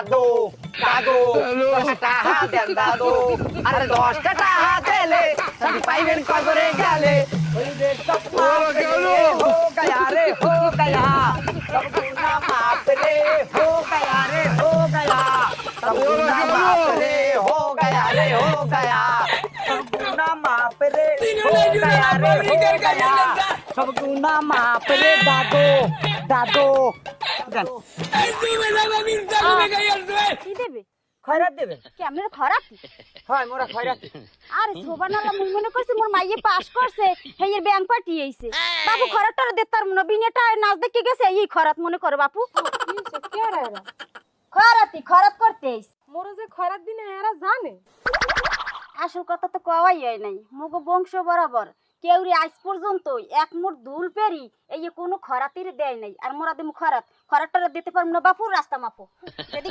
দাদু দাদু 10 টাকা দেন দাদু আরে 10 টাকা দিলে সবই পাইবেন কবরে গেলে ওই যে সব মাফ রে হো গয়া রে হো গয়া সব গুনাহ মাফ রে হো গয়া রে হো গয়া সব গুনাহ মাফ রে হো গয়া রে হো গয়া সব গুনাহ মাফ রে হো গয়া রে হো গয়া সব গুনাহ মাফ রে দাদু দাদু দেন কি দেবে খয়রাত দেবেন কেমনে খরাপ হয় মোরা খয়রাত আরে শোভানাল্লাহ মুই মনে করছি মোর মাইয়ে পাস করছে হেয়ের ব্যাংক পার্টি আইছে বাবু খরাতটা দেতার মনে বিনেটা নাচ দেখে গেছে এই খরাত মনে করে বাপু খরাত করতে আইছে মোরে যে খয়রাত দিনে এরা জানে আসল কথা তো কওয়াই হয় নাই মগো বংশ বরাবর কেউরি আজ পর্যন্ত এক মুঠ দুল পেরি এই কোনো খরাতির দেয় নাই আর মোরা দিমু খরাতটা দিতে পারবো না বাপু রাস্তা মাপো যদি